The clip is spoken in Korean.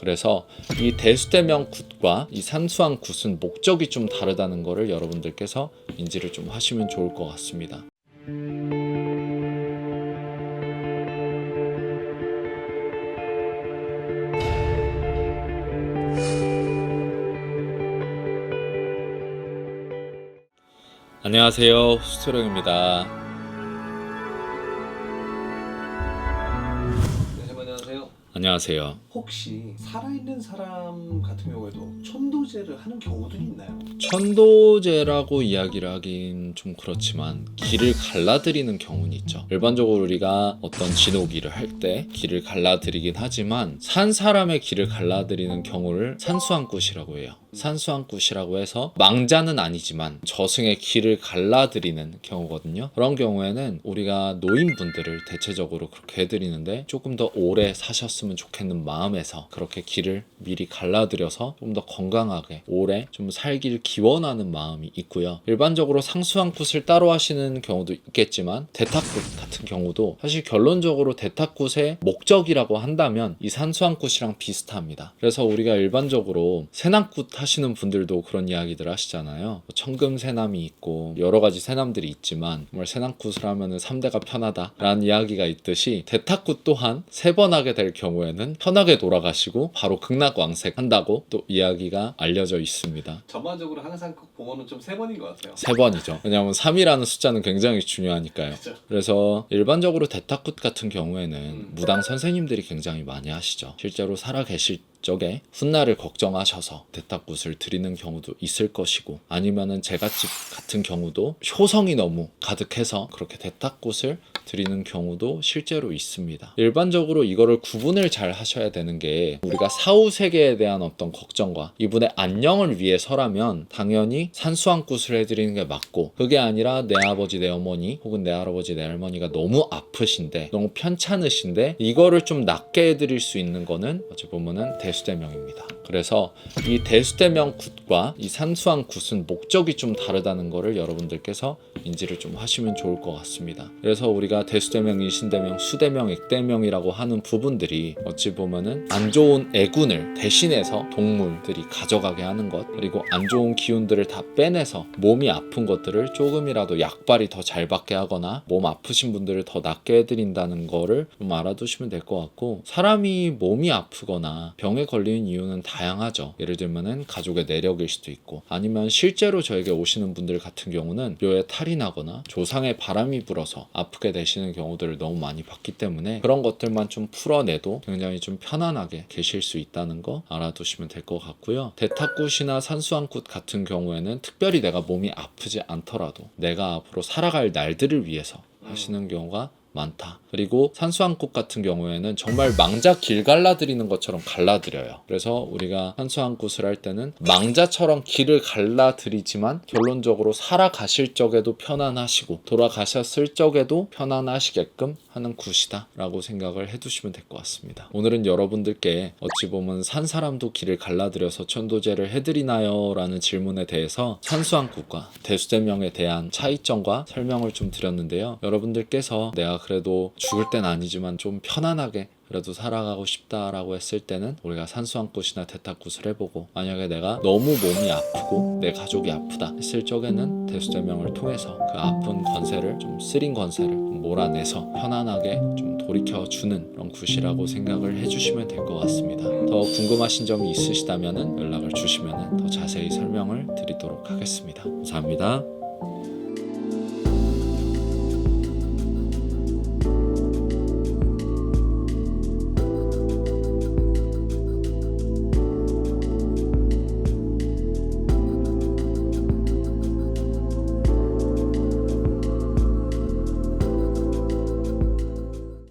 그래서 이 대수대명 굿과 이 산수한 굿은 목적이 좀 다르다는 거를 여러분들께서 인지를 좀 하시면 좋을 것 같습니다. 안녕하세요, 수토령입니다. 안녕하세요. 안녕하세요. 혹시 살아있는 사람 같은 경우에도 천도제를 하는 경우도 있나요? 천도제라고 이야기를 하긴 좀 그렇지만 길을 갈라드리는 경우는 있죠. 일반적으로 우리가 어떤 진옥일을 할 때 길을 갈라드리긴 하지만 산 사람의 길을 갈라드리는 경우를 산수한굿이라고 해요. 산수한굿이라고 해서 망자는 아니지만 저승의 길을 갈라드리는 경우거든요. 그런 경우에는 우리가 노인분들을 대체적으로 그렇게 해드리는데 조금 더 오래 사셨으면 좋겠는 마음에서 그렇게 길을 미리 갈라드려서 좀 더 건강하게 오래 좀 살길 기원하는 마음이 있고요. 일반적으로 상수한굿을 따로 하시는 경우도 있겠지만 대탁굿 같은 경우도 사실 결론적으로 대탁굿의 목적이라고 한다면 이 산수한굿이랑 비슷합니다. 그래서 우리가 일반적으로 세남굿 하시는 분들도 그런 이야기들 하시잖아요. 천금 세남이 있고 여러 가지 세남들이 있지만 정말 세남굿을 하면은 3대가 편하다라는 이야기가 있듯이 대탁굿 또한 3번 하게 될 경우에는 편하게 돌아가시고 바로 극락왕색 한다고 또 이야기가 알려져 있습니다. 전반적으로 항상 꼭 보면은 좀 3번인 것 같아요. 3번이죠. 왜냐하면 3이라는 숫자는 굉장히 중요하니까요. 그쵸. 그래서 일반적으로 대탁굿 같은 경우에는 무당 선생님들이 굉장히 많이 하시죠. 실제로 살아계실 쪽에 훗날을 걱정하셔서 대탁굿을 드리는 경우도 있을 것이고, 아니면은 제갓집 같은 경우도 효성이 너무 가득해서 그렇게 대탁굿을 드리는 경우도 실제로 있습니다. 일반적으로 이거를 구분을 잘 하셔야 되는 게, 우리가 사후세계에 대한 어떤 걱정과 이분의 안녕을 위해서라면 당연히 산수한굿을 해드리는 게 맞고, 그게 아니라 내 아버지 내 어머니 혹은 내 할아버지 내 할머니가 너무 아프신데 너무 편찮으신데 이거를 좀 낫게 해드릴 수 있는 거는 어찌 보면은 대수대명입니다. 그래서 이 대수대명 굿과 이 산수한 굿은 목적이 좀 다르다는 거를 여러분들께서 인지를 좀 하시면 좋을 것 같습니다. 그래서 우리가 대수대명, 인신대명, 수대명, 액대명이라고 하는 부분들이 어찌 보면은 안 좋은 애군을 대신해서 동물들이 가져가게 하는 것, 그리고 안 좋은 기운들을 다 빼내서 몸이 아픈 것들을 조금이라도 약발이 더 잘 받게 하거나 몸 아프신 분들을 더 낫게 해드린다는 거를 좀 알아두시면 될 것 같고, 사람이 몸이 아프거나 병에 걸리는 이유는 다양하죠. 예를 들면은 가족의 내력일 수도 있고, 아니면 실제로 저에게 오시는 분들 같은 경우는 묘에 탈이 나거나 조상의 바람이 불어서 아프게 되시는 경우들을 너무 많이 봤기 때문에 그런 것들만 좀 풀어내도 굉장히 좀 편안하게 계실 수 있다는 거 알아두시면 될 것 같고요. 대탁굿이나 산수한굿 같은 경우에는 특별히 내가 몸이 아프지 않더라도 내가 앞으로 살아갈 날들을 위해서 하시는 경우가 많다. 그리고 산수한굿 같은 경우에는 정말 망자 길 갈라드리는 것처럼 갈라드려요. 그래서 우리가 산수한굿을 할 때는 망자처럼 길을 갈라드리지만 결론적으로 살아가실 적에도 편안하시고 돌아가셨을 적에도 편안하시게끔 하는 굿이다 라고 생각을 해두시면 될 것 같습니다. 오늘은 여러분들께 어찌 보면 산 사람도 길을 갈라드려서 천도제를 해드리나요? 라는 질문에 대해서 산수한굿과 대수대명에 대한 차이점과 설명을 좀 드렸는데요. 여러분들께서 내가 그래도 죽을 땐 아니지만 좀 편안하게 그래도 살아가고 싶다라고 했을 때는 우리가 산수한굿이나 대탁굿을 해보고, 만약에 내가 너무 몸이 아프고 내 가족이 아프다 했을 적에는 대수대명을 통해서 그 아픈 권세를 좀 쓰린 권세를 몰아내서 편안하게 좀 돌이켜주는 그런 굿이라고 생각을 해주시면 될 것 같습니다. 더 궁금하신 점이 있으시다면 연락을 주시면 더 자세히 설명을 드리도록 하겠습니다. 감사합니다.